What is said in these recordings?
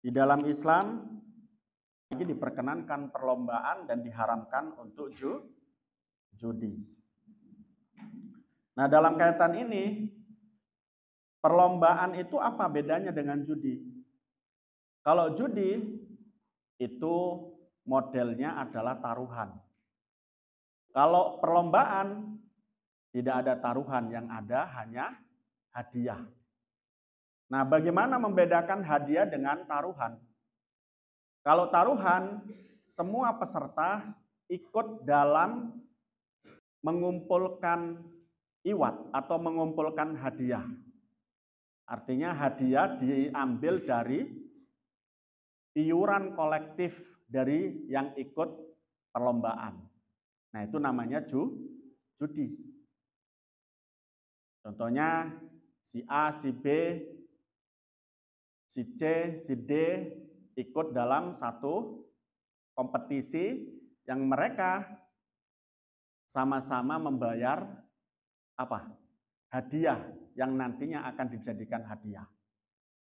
Di dalam Islam lagi diperkenankan perlombaan dan diharamkan untuk judi. Nah, dalam kaitan ini, perlombaan itu apa bedanya dengan judi? Kalau judi itu modelnya adalah taruhan. Kalau perlombaan tidak ada taruhan, yang ada hanya hadiah. Nah, bagaimana membedakan hadiah dengan taruhan? Kalau taruhan, semua peserta ikut dalam mengumpulkan iwat atau mengumpulkan hadiah. Artinya hadiah diambil dari iuran kolektif dari yang ikut perlombaan. Nah, itu namanya judi. Contohnya si A, si B, si C, si D ikut dalam satu kompetisi yang mereka sama-sama membayar apa? Hadiah yang nantinya akan dijadikan hadiah.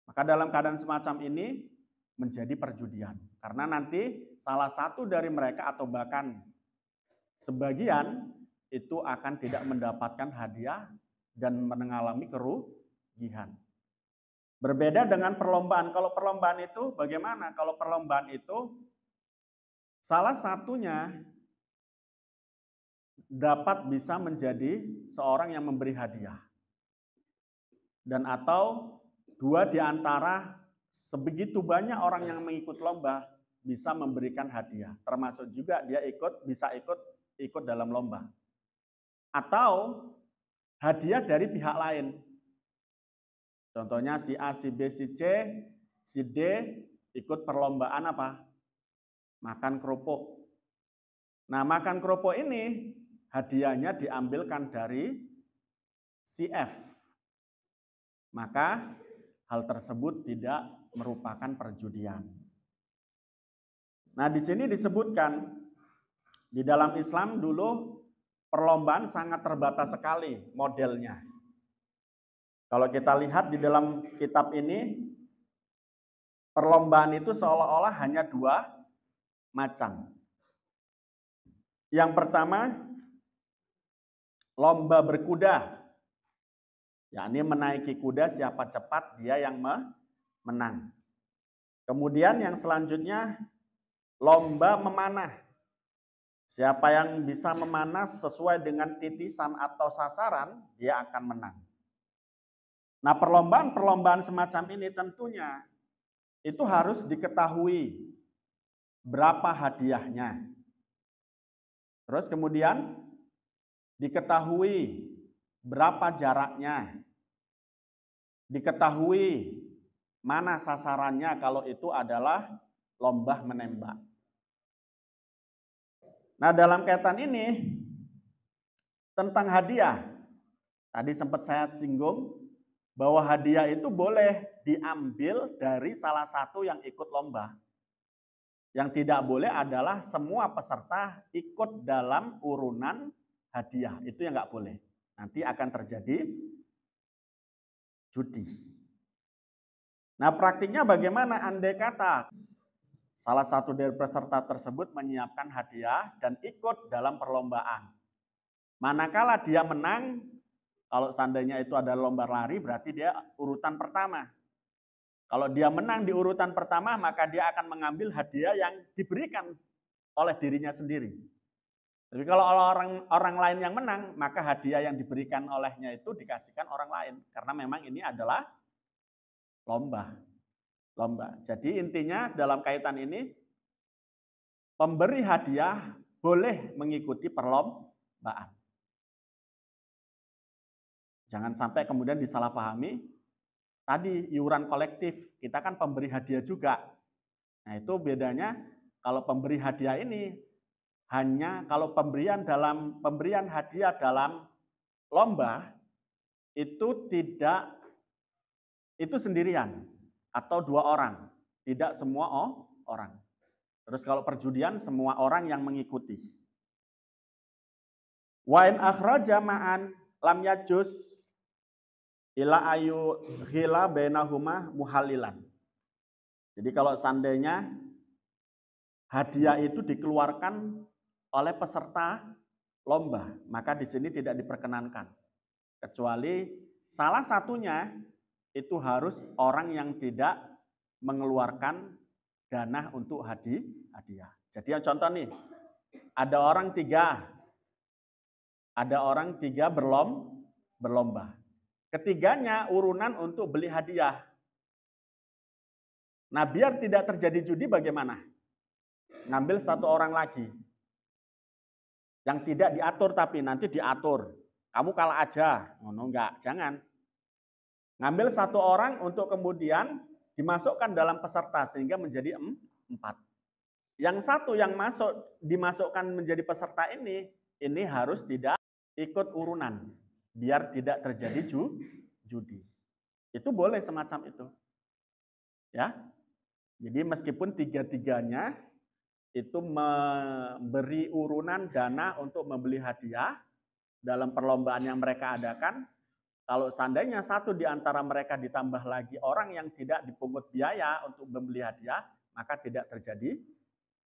Maka dalam keadaan semacam ini menjadi perjudian. Karena nanti salah satu dari mereka atau bahkan sebagian itu akan tidak mendapatkan hadiah dan mengalami kerugian. Berbeda dengan perlombaan. Kalau perlombaan itu bagaimana? Kalau perlombaan itu salah satunya dapat bisa menjadi seorang yang memberi hadiah. Dan atau dua di antara sebegitu banyak orang yang mengikut lomba bisa memberikan hadiah. Termasuk juga dia bisa ikut dalam lomba. Atau hadiah dari pihak lain. Contohnya si A, si B, si C, si D ikut perlombaan apa? Makan kerupuk. Nah, makan kerupuk ini hadiahnya diambilkan dari si F. Maka hal tersebut tidak merupakan perjudian. Nah, di sini disebutkan di dalam Islam dulu perlombaan sangat terbatas sekali modelnya. Kalau kita lihat di dalam kitab ini, perlombaan itu seolah-olah hanya dua macam. Yang pertama, lomba berkuda. Yakni menaiki kuda siapa cepat dia yang menang. Kemudian yang selanjutnya, lomba memanah. Siapa yang bisa memanah sesuai dengan titisan atau sasaran, dia akan menang. Nah, perlombaan-perlombaan semacam ini tentunya itu harus diketahui berapa hadiahnya. Terus kemudian diketahui berapa jaraknya. Diketahui mana sasarannya kalau itu adalah lomba menembak. Nah, dalam kaitan ini tentang hadiah, tadi sempat saya singgung bahwa hadiah itu boleh diambil dari salah satu yang ikut lomba. Yang tidak boleh adalah semua peserta ikut dalam urunan hadiah. Itu yang nggak boleh. Nanti akan terjadi judi. Nah, praktiknya bagaimana? Andai kata salah satu dari peserta tersebut menyiapkan hadiah dan ikut dalam perlombaan. Manakala dia menang, kalau seandainya itu adalah lomba lari, berarti dia urutan pertama. Kalau dia menang di urutan pertama, maka dia akan mengambil hadiah yang diberikan oleh dirinya sendiri. Tapi kalau orang lain yang menang, maka hadiah yang diberikan olehnya itu dikasihkan orang lain. Karena memang ini adalah lomba. Jadi intinya dalam kaitan ini, pemberi hadiah boleh mengikuti perlombaan. Jangan sampai kemudian disalahpahami, tadi iuran kolektif, kita kan pemberi hadiah juga. Nah, itu bedanya kalau pemberi hadiah ini hanya kalau pemberian hadiah dalam lomba itu sendirian atau dua orang, tidak semua orang. Terus kalau perjudian semua orang yang mengikuti. Wa in akhraja ma'an lam yajuz ila ayu khila bainahuma muhalilan. Jadi kalau seandainya hadiah itu dikeluarkan oleh peserta lomba, maka di sini tidak diperkenankan. Kecuali salah satunya itu harus orang yang tidak mengeluarkan dana untuk hadiah. Jadi yang contoh nih, ada orang tiga berlomba. Ketiganya urunan untuk beli hadiah. Nah, biar tidak terjadi judi bagaimana? Ngambil satu orang lagi. Yang tidak diatur tapi nanti diatur. Kamu kalah aja. Enggak, jangan. Ngambil satu orang untuk kemudian dimasukkan dalam peserta sehingga menjadi 4. Yang satu yang dimasukkan menjadi peserta ini harus tidak ikut urunan biar tidak terjadi judi. Itu boleh semacam itu. Ya. Jadi meskipun tiga-tiganya itu memberi urunan dana untuk membeli hadiah dalam perlombaan yang mereka adakan, kalau seandainya satu di antara mereka ditambah lagi orang yang tidak dipungut biaya untuk membeli hadiah, maka tidak terjadi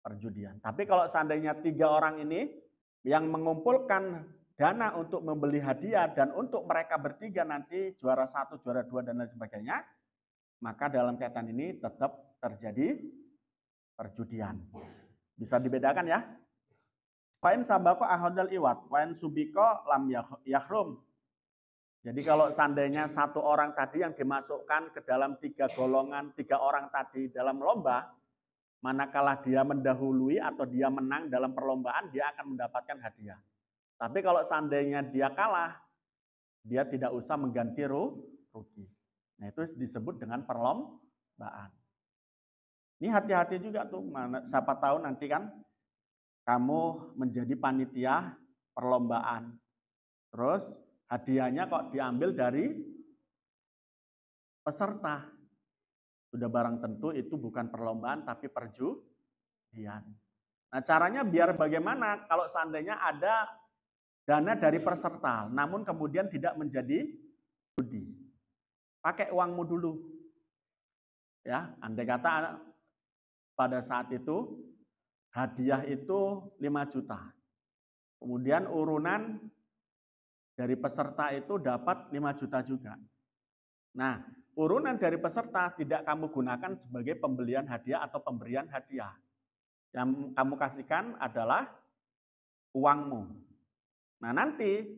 perjudian. Tapi kalau seandainya 3 orang ini yang mengumpulkan dana untuk membeli hadiah dan untuk mereka bertiga nanti juara 1, juara 2 dan lain sebagainya, maka dalam kaitan ini tetap terjadi perjudian. Bisa dibedakan ya? Wain sabako ahodal iwat, wain subiko lam yahrum. Jadi kalau seandainya satu orang tadi yang dimasukkan ke dalam 3 golongan, 3 orang tadi dalam lomba, manakala dia mendahului atau dia menang dalam perlombaan, dia akan mendapatkan hadiah. Tapi kalau seandainya dia kalah, dia tidak usah mengganti rugi. Nah, itu disebut dengan perlombaan. Ini hati-hati juga tuh, siapa tahu nanti kan kamu menjadi panitia perlombaan. Terus hadiahnya kok diambil dari peserta. Sudah barang tentu itu bukan perlombaan tapi perjudian. Nah, caranya biar bagaimana kalau seandainya ada dana dari peserta, namun kemudian tidak menjadi judi. Pakai uangmu dulu. Ya, andai kata pada saat itu hadiah itu 5 juta. Kemudian urunan dari peserta itu dapat 5 juta juga. Nah, urunan dari peserta tidak kamu gunakan sebagai pembelian hadiah atau pemberian hadiah. Yang kamu kasihkan adalah uangmu. Nah, nanti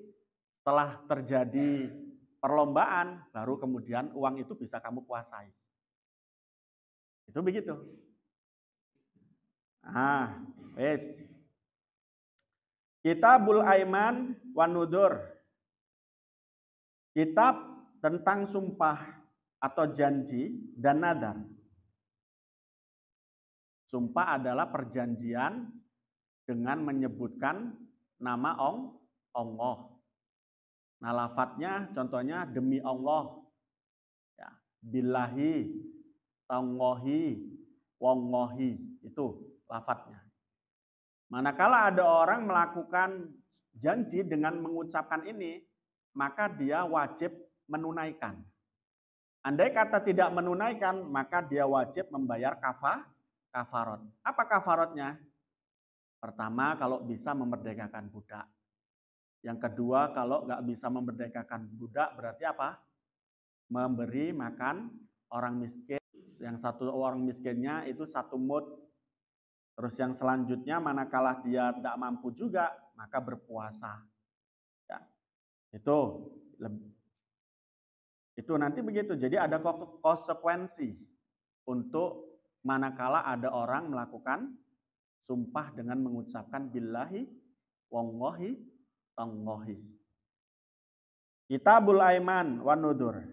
setelah terjadi perlombaan, baru kemudian uang itu bisa kamu kuasai. Itu begitu. Ah, wes. Kitabul Aiman wan Nudur. Kitab tentang sumpah atau janji dan nadar. Sumpah adalah perjanjian dengan menyebutkan nama Allah. Nah, lafadznya contohnya demi Allah. Ya, billahi, tanggohi, wongohi. Itu lafadznya. Manakala ada orang melakukan janji dengan mengucapkan ini, maka dia wajib menunaikan. Andai kata tidak menunaikan, maka dia wajib membayar kafarat. Apa kafaratnya? Pertama, kalau bisa memerdekakan budak. Yang kedua, kalau nggak bisa memerdekakan budak, berarti apa? Memberi makan orang miskin. Yang satu orang miskinnya itu 1 mud. Terus yang selanjutnya, manakala dia tidak mampu juga, maka berpuasa. Ya, itu nanti begitu. Jadi ada konsekuensi untuk manakala ada orang melakukan sumpah dengan mengucapkan billahi, wongohi, tanggohi. Kitabul Aiman wan Nudur.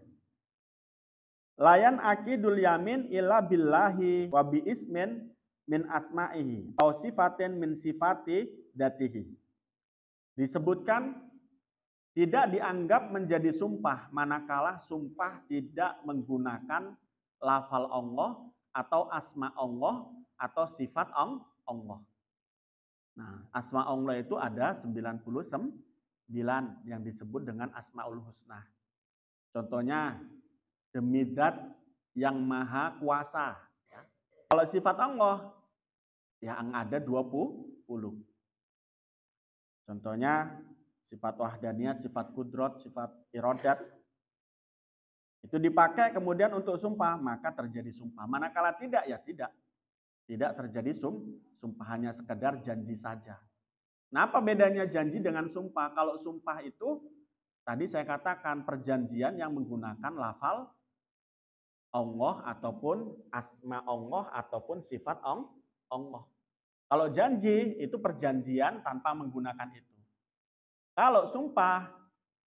Layan akidul yamin illa billahi wa bi ismin min asma'ihi au sifatin min sifati datihi. Disebutkan tidak dianggap menjadi sumpah manakala sumpah tidak menggunakan lafal Allah atau asma Allah atau sifat Allah. Nah, asma Allah itu ada 99 yang disebut dengan Asmaul Husna. Contohnya, demi zat yang maha kuasa. Kalau sifat Allah, yang ada 20. Contohnya sifat wahdaniyat, sifat kudrot, sifat irodat. Itu dipakai kemudian untuk sumpah, maka terjadi sumpah. Manakala tidak, ya tidak. Tidak terjadi sumpah, hanya sekedar janji saja. Nah, apa bedanya janji dengan sumpah? Kalau sumpah itu, tadi saya katakan perjanjian yang menggunakan lafal Allah ataupun asma Allah ataupun sifat Allah. Kalau janji itu perjanjian tanpa menggunakan itu. Kalau sumpah,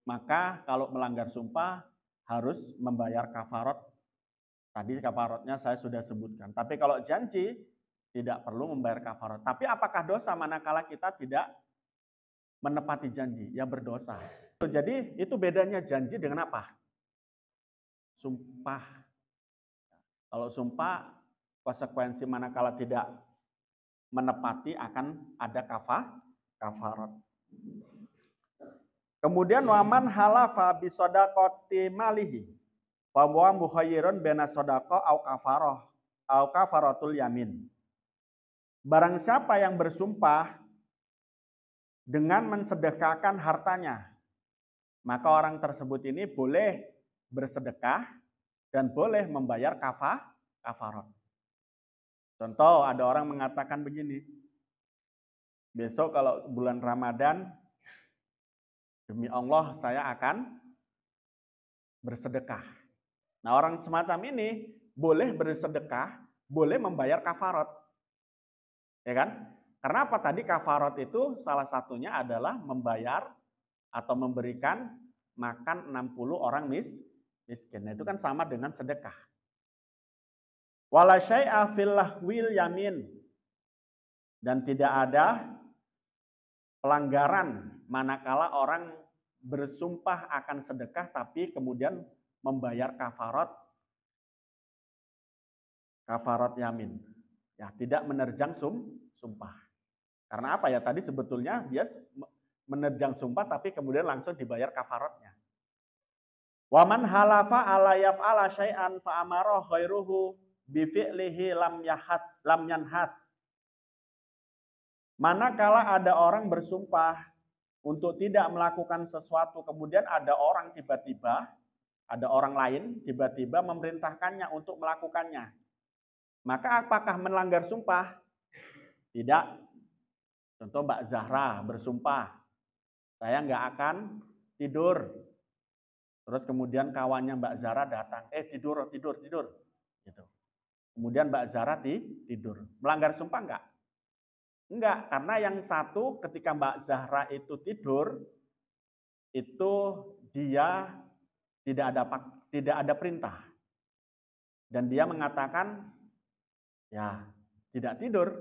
maka kalau melanggar sumpah harus membayar kafarat. Tadi kafaratnya saya sudah sebutkan. Tapi kalau janji tidak perlu membayar kafarat. Tapi apakah dosa manakala kita tidak menepati janji? Ya berdosa. Jadi itu bedanya janji dengan apa? Sumpah. Kalau sumpah, konsekuensi manakala tidak menepati akan ada kafarat. Kemudian waman halafa bisodaqati malihi fa huwa mukhayyirun baina shadaqah au kafaratul yamin. Barang siapa yang bersumpah dengan mensedekahkan hartanya, maka orang tersebut ini boleh bersedekah dan boleh membayar kafarat. Contoh, ada orang mengatakan begini, besok kalau bulan Ramadan, demi Allah saya akan bersedekah. Nah, orang semacam ini boleh bersedekah, boleh membayar kafarat. Ya kan? Karena apa tadi kafarat itu salah satunya adalah membayar atau memberikan makan 60 orang miskin. Nah, itu kan sama dengan sedekah. Wala syai'a fil lahwil yamin. Dan tidak ada pelanggaran manakala orang bersumpah akan sedekah tapi kemudian membayar kafarat yamin. Ya, tidak menerjang sumpah. Karena apa ya? Tadi sebetulnya dia menerjang sumpah tapi kemudian langsung dibayar kafaratnya. Waman halafa ala yaf'ala syai'an fa amara khairuhu bi fi'lihi lam yanhat. Manakala ada orang bersumpah untuk tidak melakukan sesuatu, kemudian ada orang lain tiba-tiba memerintahkannya untuk melakukannya. Maka apakah melanggar sumpah? Tidak. Contoh Mbak Zahra bersumpah, saya nggak akan tidur. Terus kemudian kawannya Mbak Zahra datang, tidur. Gitu. Kemudian Mbak Zahra tidur. Melanggar sumpah nggak? Enggak, karena yang satu ketika Mbak Zahra itu tidur, itu dia tidak ada perintah. Dan dia mengatakan, ya tidak tidur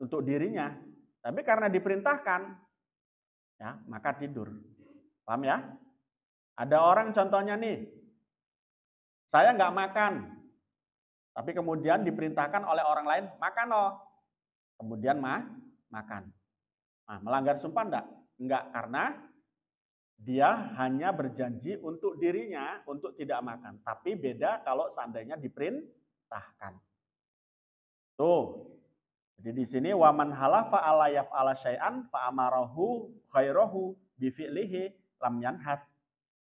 untuk dirinya. Tapi karena diperintahkan, ya maka tidur. Paham ya? Ada orang contohnya nih, saya nggak makan, tapi kemudian diperintahkan oleh orang lain, makan loh. Kemudian makan. Nah, melanggar sumpah enggak? Enggak, karena dia hanya berjanji untuk dirinya untuk tidak makan. Tapi beda kalau seandainya diperintahkan. Tuh. Jadi di sini waman halafa ala yaf'ala syai'an fa amarahu khairahu bi fi'lihi lam yanhat.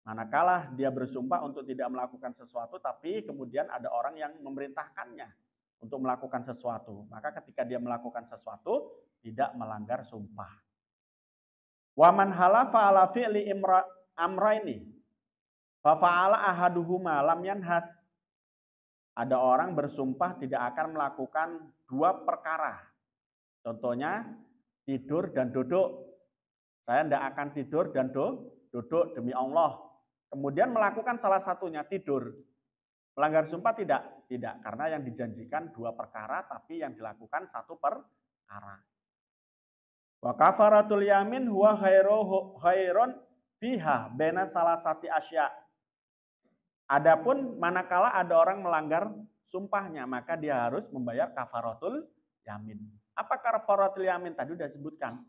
Manakala dia bersumpah untuk tidak melakukan sesuatu tapi kemudian ada orang yang memerintahkannya untuk melakukan sesuatu, maka ketika dia melakukan sesuatu tidak melanggar sumpah. Waman halafa ala fi'li amraini fa fa'ala ahaduhuma lam yanhat. Ada orang bersumpah tidak akan melakukan dua perkara. Contohnya tidur dan duduk. Saya tidak akan tidur dan duduk demi Allah. Kemudian melakukan salah satunya tidur. Melanggar sumpah tidak? Tidak, karena yang dijanjikan dua perkara tapi yang dilakukan satu perkara. Wa kafaratul yamin huwa khairun fiha baina salasati asya. Adapun manakala ada orang melanggar sumpahnya, maka dia harus membayar kafaratul yamin. Apa kafaratul yamin? Tadi sudah disebutkan.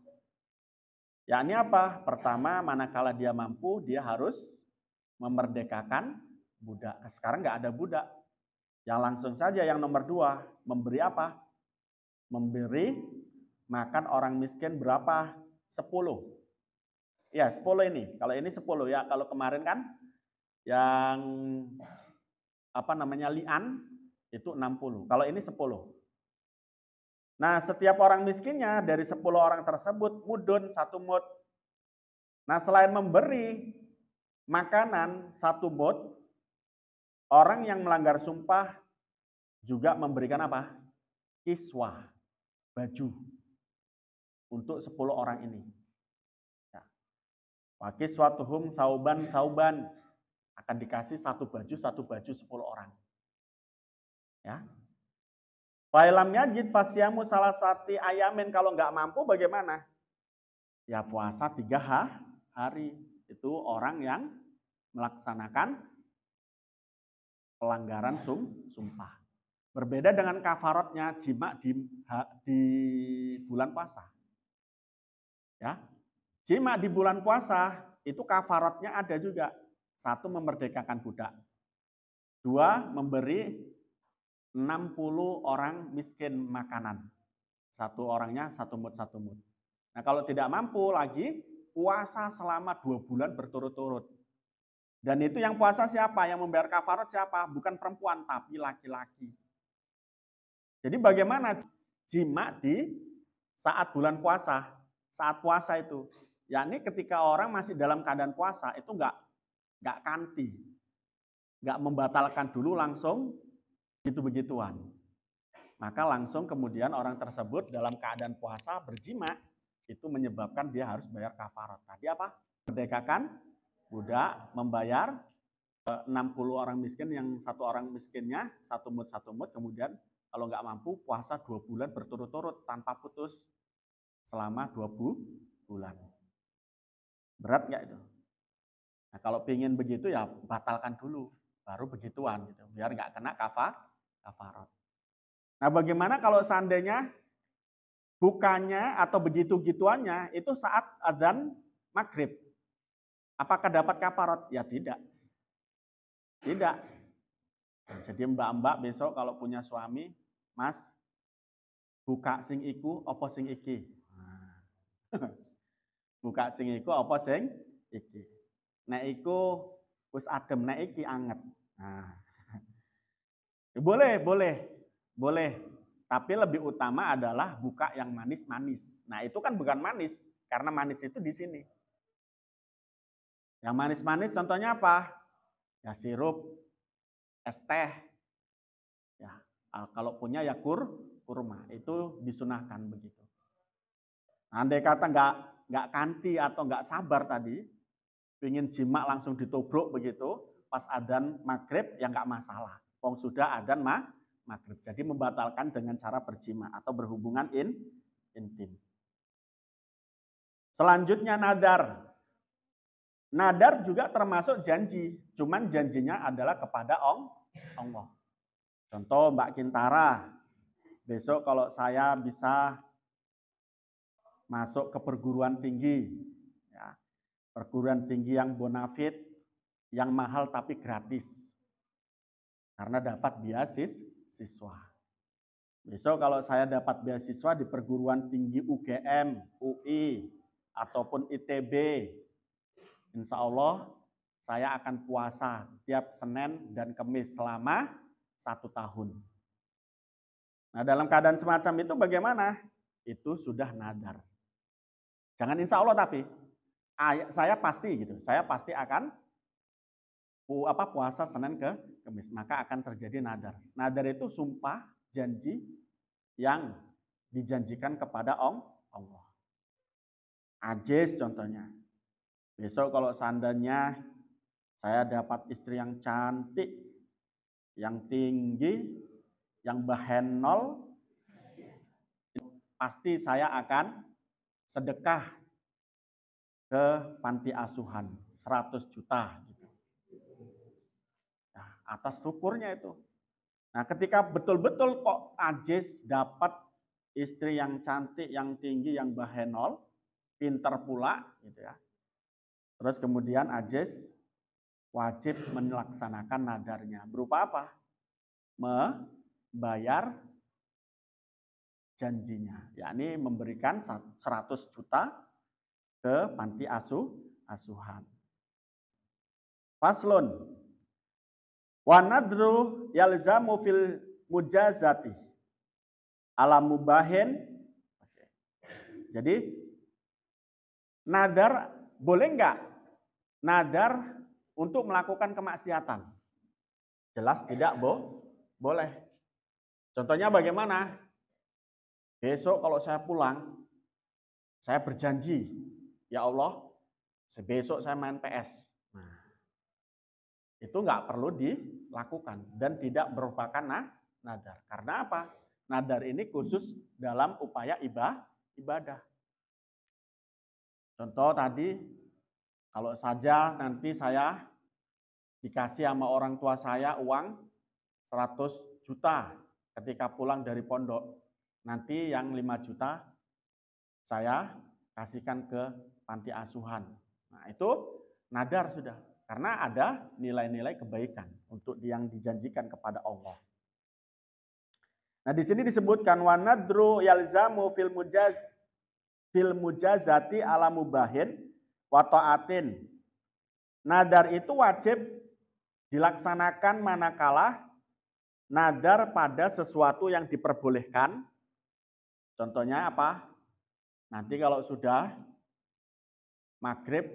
Yakni apa? Pertama, manakala dia mampu, dia harus memerdekakan budak. Sekarang nggak ada budak. Ya langsung saja yang nomor 2, memberi apa? Memberi makan orang miskin berapa? 10. Ya 10 ini, kalau ini 10 ya, kalau kemarin kan yang li'an itu 60, kalau ini 10. Nah, setiap orang miskinnya dari 10 orang tersebut mudun 1 mud. Nah, selain memberi makanan 1 mud, orang yang melanggar sumpah juga memberikan apa? Kiswah, baju untuk 10 orang ini. Ya. Wa kiswatuhum thauban, akan dikasih 1 baju 10 orang. Ya. Fa'ilam yajid fasyamu salah sati ayamin, kalau nggak mampu bagaimana? Ya puasa 3 hari. Itu orang yang melaksanakan pelanggaran sumpah. Berbeda dengan kafaratnya jima di bulan puasa. Ya. Jima di bulan puasa itu kafaratnya ada juga. 1, memerdekakan budak. 2, memberi 60 orang miskin makanan. 1 orangnya 1 mud. Nah, kalau tidak mampu lagi, puasa selama 2 bulan berturut-turut. Dan itu yang puasa siapa? Yang membayar kafarat siapa? Bukan perempuan, tapi laki-laki. Jadi bagaimana jima di saat bulan puasa? Saat puasa itu, yakni ketika orang masih dalam keadaan puasa, itu nggak kanti. Nggak membatalkan dulu langsung begitu-begituan. Maka langsung kemudian orang tersebut dalam keadaan puasa berjima, itu menyebabkan dia harus bayar kafarat. Tadi apa? Merdekakan budak, membayar 60 orang miskin, yang 1 orang miskinnya 1 mud, kemudian kalau nggak mampu puasa 2 bulan berturut-turut tanpa putus selama 2 bulan. Berat nggak itu? Nah, kalau ingin begitu ya batalkan dulu, baru begituan gitu, biar nggak kena kafarat. Nah, bagaimana kalau seandainya bukannya atau begitu-gituannya itu saat adzan maghrib? Apakah dapat kafarat? Ya tidak. Tidak. Jadi mbak-mbak besok kalau punya suami, Mas, buka sing iku apa sing iki? Buka sing iku apa sing iki? Nek iku wis adem, nek iki anget. Nah. Boleh. Tapi lebih utama adalah buka yang manis-manis. Nah, itu kan bukan manis, karena manis itu di sini. Yang manis-manis contohnya apa? Ya sirup, es teh. Ya, kalau punya ya kurma, itu disunahkan begitu. Andai kata nggak kanti atau nggak sabar tadi, ingin jima langsung ditobrok begitu, pas adzan maghrib ya nggak masalah. Wong sudah adzan maghrib. Jadi membatalkan dengan cara berjima atau berhubungan intim. Selanjutnya nadar. Nadar juga termasuk janji, cuman janjinya adalah kepada Allah. Contoh Mbak Kintara, besok kalau saya bisa masuk ke perguruan tinggi, ya, perguruan tinggi yang bonafit, yang mahal tapi gratis, karena dapat beasiswa. Besok kalau saya dapat beasiswa di perguruan tinggi UGM, UI, ataupun ITB, insya Allah saya akan puasa tiap Senin dan Kamis selama 1 tahun. Nah, dalam keadaan semacam itu bagaimana? Itu sudah nadar. Jangan insya Allah tapi saya pasti gitu. Saya pasti akan puasa Senin ke Kamis, maka akan terjadi nadar. Nadar itu sumpah, janji yang dijanjikan kepada Allah. Ajis contohnya. Besok kalau seandainya saya dapat istri yang cantik, yang tinggi, yang bahenol, pasti saya akan sedekah ke panti asuhan 100 juta. Gitu. Nah, atas syukurnya itu. Nah, ketika betul-betul kok ajis dapat istri yang cantik, yang tinggi, yang bahenol, pinter pula, gitu ya. Terus kemudian ajis wajib melaksanakan nadarnya. Berupa apa? membayar janjinya, yakni memberikan 100 juta ke panti asuhan. Faslun. Wa nadru yalzamu fil mujazati ala mubahin. Jadi nadar boleh enggak? Nadar untuk melakukan kemaksiatan. Jelas tidak boleh. Contohnya bagaimana? Besok kalau saya pulang, saya berjanji, ya Allah, besok saya main PS. Nah, itu nggak perlu dilakukan dan tidak merupakan nadar. Karena apa? Nadar ini khusus dalam upaya ibadah. Contoh tadi, kalau saja nanti saya dikasih sama orang tua saya uang 100 juta ketika pulang dari pondok, nanti yang 5 juta saya kasihkan ke panti asuhan. Nah, itu nadar sudah. Karena ada nilai-nilai kebaikan untuk yang dijanjikan kepada Allah. Nah, di sini disebutkan wa nadru yalzamu fil mujazati ala mubahin wa ta'atin. Nadar itu wajib dilaksanakan manakala nadar pada sesuatu yang diperbolehkan. Contohnya apa? Nanti kalau sudah maghrib,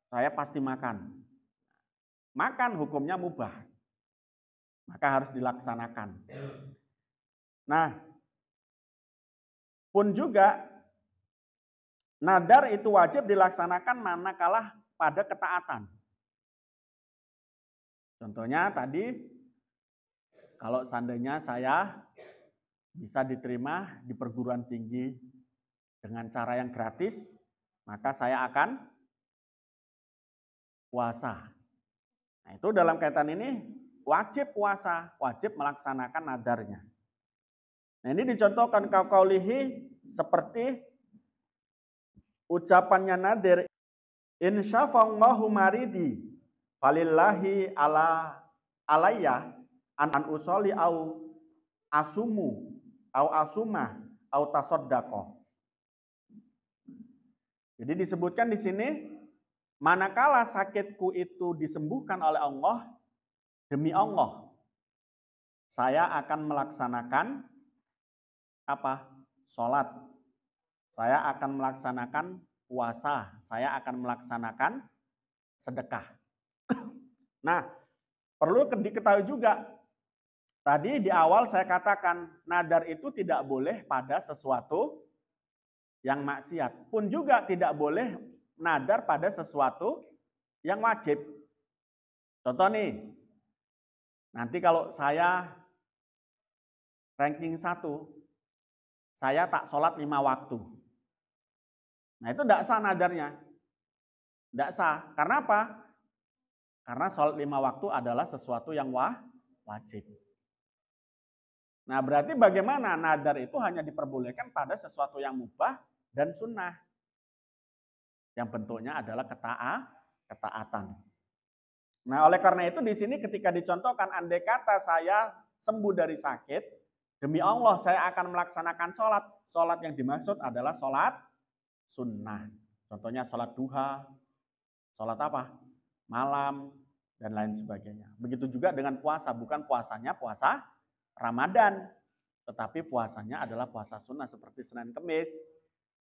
saya pasti makan. Makan hukumnya mubah. Maka harus dilaksanakan. Nah, pun juga nadar itu wajib dilaksanakan manakala pada ketaatan. Contohnya tadi, kalau seandainya saya bisa diterima di perguruan tinggi dengan cara yang gratis, maka saya akan puasa. Nah, itu dalam kaitan ini wajib puasa, wajib melaksanakan nadarnya. Nah, ini dicontohkan kaulihi seperti ucapannya nadir, insyafallahu maridi falillahi alayya an usoli au asumu au asuma au tasoddaqo. Jadi disebutkan di sini, manakala sakitku itu disembuhkan oleh Allah, demi Allah, saya akan melaksanakan apa? Sholat. Saya akan melaksanakan puasa. Saya akan melaksanakan sedekah. Nah, perlu diketahui juga, tadi di awal saya katakan, nadar itu tidak boleh pada sesuatu yang maksiat. Pun juga tidak boleh nadar pada sesuatu yang wajib. Contoh nih, nanti kalau saya ranking 1, saya tak sholat 5 waktu. Nah, itu tidak sah nadarnya. Tidak sah. Karena apa? Karena sholat 5 waktu adalah sesuatu yang wajib. Nah, berarti bagaimana nadar itu hanya diperbolehkan pada sesuatu yang mubah dan sunnah. Yang bentuknya adalah ketaatan. Nah, oleh karena itu di sini ketika dicontohkan, andai kata saya sembuh dari sakit, demi Allah saya akan melaksanakan sholat. Sholat yang dimaksud adalah sholat sunnah. Contohnya sholat duha, sholat apa? Malam, dan lain sebagainya. Begitu juga dengan puasa, bukan puasanya puasa Ramadan, tetapi puasanya adalah puasa sunnah seperti Senin Kemis,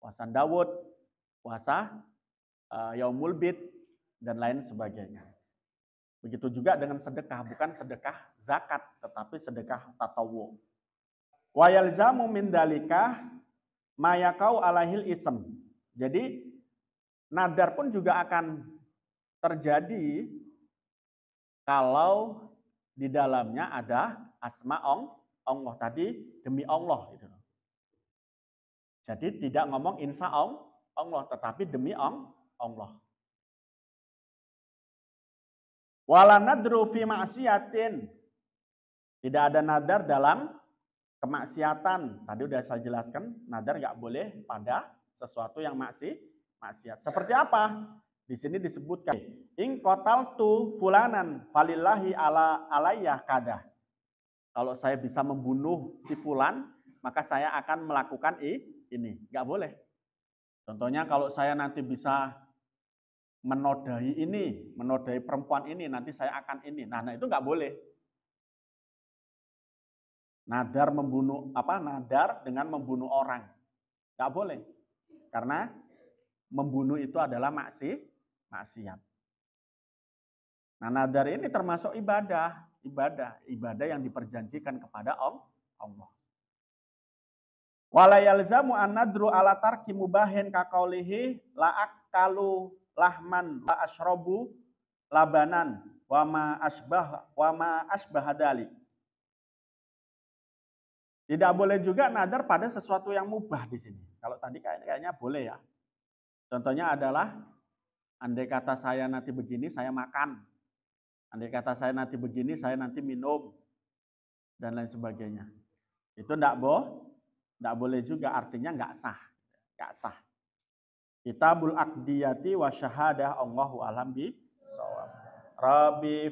puasa Daud, puasa Yaumul Bid, dan lain sebagainya. Begitu juga dengan sedekah, bukan sedekah zakat, tetapi sedekah tatawu. Wa yalzamu min dalika mayakau alahil ism. Jadi nadar pun juga akan terjadi kalau di dalamnya ada asma Allah tadi, demi Allah gitu. Jadi tidak ngomong insya Allah, tetapi demi Allah. Wala nadru fi ma'siyatin. Tidak ada nadar dalam kemaksiatan. Tadi udah saya jelaskan, nadar nggak boleh pada sesuatu yang maksiat. Seperti apa? Di sini disebutkan, in qataltu fulanan falillahi alayya kadah. Kalau saya bisa membunuh si fulan, maka saya akan melakukan ini. Nggak boleh. Contohnya kalau saya nanti bisa menodai perempuan ini, nanti saya akan ini. Nah itu nggak boleh. Nadar dengan membunuh orang. Nggak boleh. Karena membunuh itu adalah maksiat. Nah, nadar ini termasuk ibadah yang diperjanjikan kepada Allah. Wala yalzamu an-nadru ala tarki mubahin kaqaulihi la akalu lahman la ashrabu labanan wa ma asbah dalik. Tidak boleh juga nadar pada sesuatu yang mubah di sini. Kalau tadi kayaknya boleh ya. Contohnya adalah andai kata saya nanti begini saya makan. Andai kata saya nanti begini saya nanti minum dan lain sebagainya. Itu enggak boleh juga, artinya enggak sah. Kitabul Aqdiyati wa Syahadah Allahu alam bi shawab. Rabbi